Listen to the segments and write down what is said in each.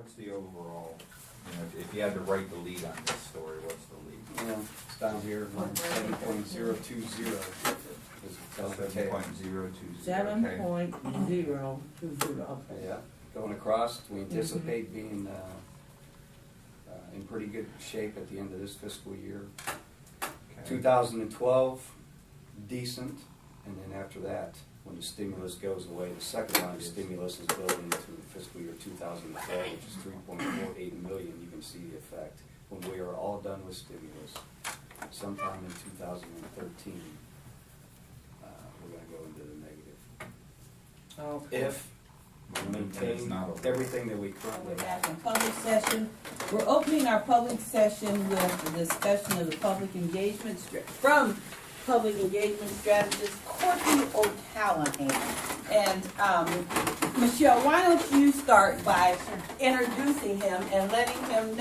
what's the overall, if you had to write the lead on this story, what's the lead? Well, it's down here, 7.020. 7.020. 7.020, okay. Yeah, going across, we anticipate being in pretty good shape at the end of this fiscal year. Okay. 2012, decent, and then after that, when the stimulus goes away, the second round of stimulus is built into the fiscal year 2012, which is 3.48 million. You can see the effect when we are all done with stimulus. Sometime in 2013, we're going to go into the negative. If we maintain everything that we currently We're have. back in public session. We're opening our public session with the discussion of the public engagement from public engagement strategist Courtney O'Callahan. And Michelle, why don't you start by introducing him and letting everybody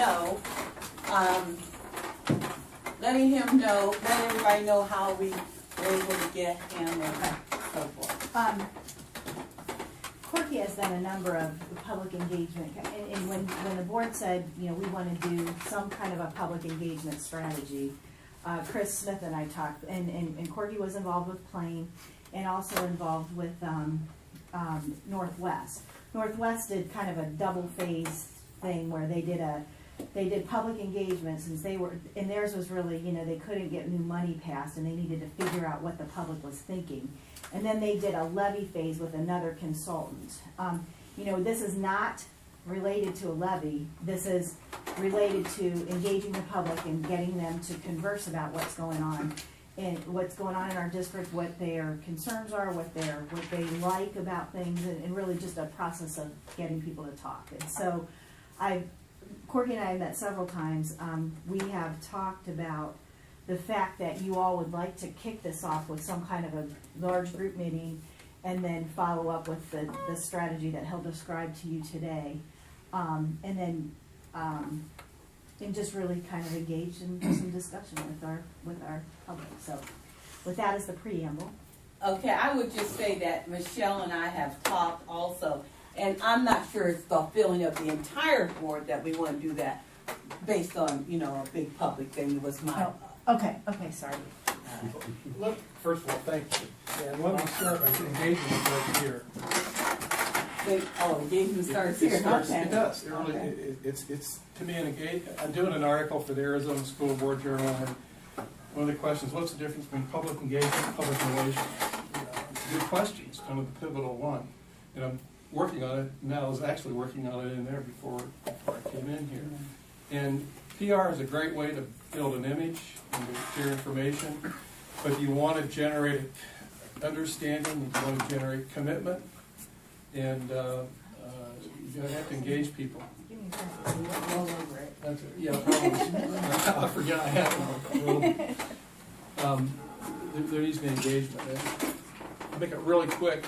know how we were able to get him and so forth. Corky has done a number of public engagement, and when the board said, we want to do some kind of a public engagement strategy, Chris Smith and I talked, and Corky was involved with Plain, and also involved with Northwest. Northwest did kind of a double phase thing where they did public engagement, since and theirs was really, they couldn't get new money passed, and they needed to figure out what the public was thinking. And then they did a levy phase with another consultant. This is not related to a levy. This is related to engaging the public and getting them to converse about what's going on in our district, what their concerns are, what they like about things, and really just a process of getting people to talk. And so Corky and I have met several times. We have talked about the fact that you all would like to kick this off with some kind of a large group meeting and then follow up with the strategy that he'll describe to you today. And just really kind of engage in some discussion with our public. So with that as the preamble. Okay, I would just say that Michelle and I have talked also, and I'm not sure it's the feeling of the entire board that we want to do that based on, a big public thing. It was my... Okay, sorry. Look, first of all, thank you. And let me start by saying engagement right here. Engagement starts here. It starts, Okay. It does. It really, Okay. it's to me an engagement. I'm doing an article for the Arizona School Board Journal, and one of the questions: what's the difference between public engagement and public relations? Good question. It's kind of the pivotal one, and I'm working on it now. I was actually working on it in there before I came in here, and PR is a great way to build an image and to share information, but you want to generate understanding, you want to generate commitment, and you have to engage people. Give me that. Roll over it. That's it. Yeah, I forget I have one. There needs to be engagement. I'll make it really quick.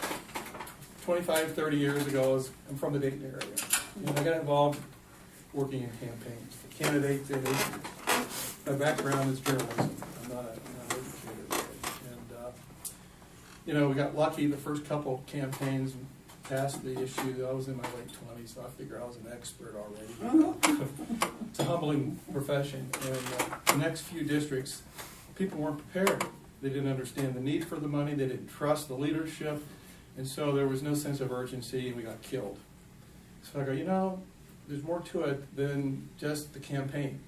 25, 30 years ago, I'm from the Dayton area. And I got involved working in campaigns. Candidates and issues. My background is journalism. I'm not educated. And, we got lucky the first couple campaigns passed the issue. I was in my late 20s, so I figure I was an expert already. It's a humbling profession. And the next few districts, people weren't prepared. They didn't understand the need for the money. They didn't trust the leadership. And so there was no sense of urgency, and we got killed. So I go, there's more to it than just the campaign.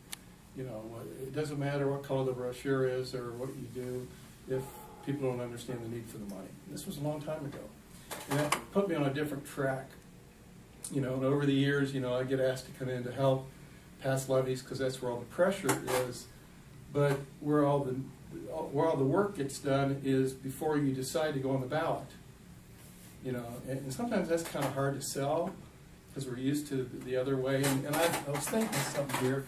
It doesn't matter what color the brochure is or what you do if people don't understand the need for the money. And this was a long time ago. And that put me on a different track. And over the years, I get asked to come in to help pass levies because that's where all the pressure is. But where all the work gets done is before you decide to go on the ballot. And sometimes that's kind of hard to sell, because we're used to the other way. And I was thinking something here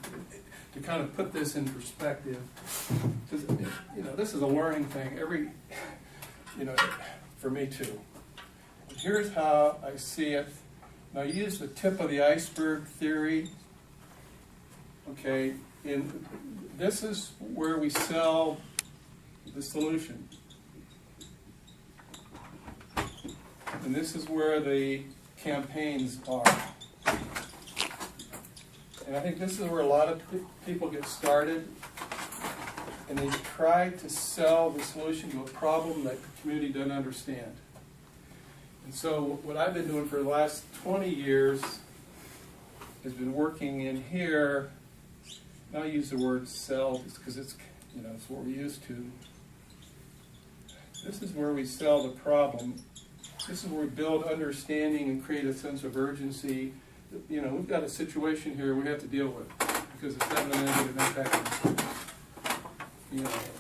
to kind of put this in perspective. Because, this is a learning thing. For me too. Here's how I see it. Now, I use the tip of the iceberg theory. Okay, and this is where we sell the solution. And this is where the campaigns are. And I think this is where a lot of people get started, and they try to sell the solution to a problem that the community doesn't understand. And so what I've been doing for the last 20 years has been working in here, and I'll use the word sell because it's, it's what we're used to. This is where we sell the problem. This is where we build understanding and create a sense of urgency. We've got a situation here we have to deal with because it's having a negative impact on the school.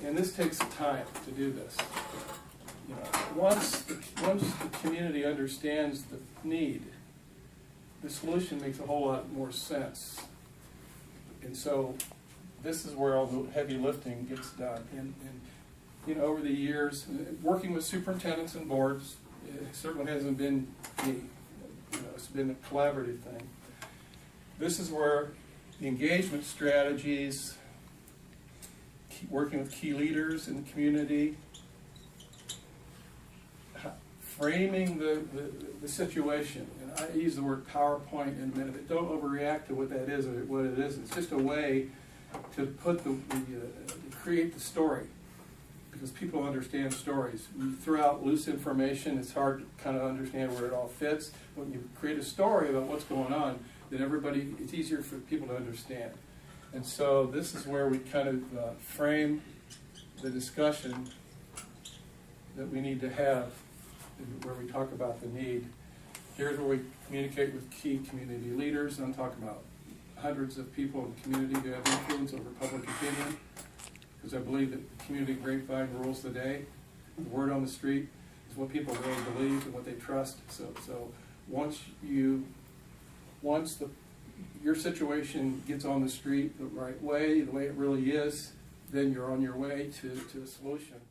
And this takes time to do this. Once the community understands the need, the solution makes a whole lot more sense. And so this is where all the heavy lifting gets done. And over the years, working with superintendents and boards, it certainly hasn't been me. It's been a collaborative thing. This is where the engagement strategies, working with key leaders in the community, framing the situation. And I use the word PowerPoint in a minute, but don't overreact to what that is or what it is. It's just a way to put create the story, because people understand stories. When you throw out loose information, it's hard to kind of understand where it all fits. When you create a story about what's going on, then it's easier for people to understand. And so this is where we kind of frame the discussion that we need to have, where we talk about the need. Here's where we communicate with key community leaders. I'm talking about hundreds of people in the community who have influence over public opinion, because I believe that the community grapevine rules the day. The word on the street is what people really believe and what they trust. So once your situation gets on the street the right way, the way it really is, then you're on your way to a solution.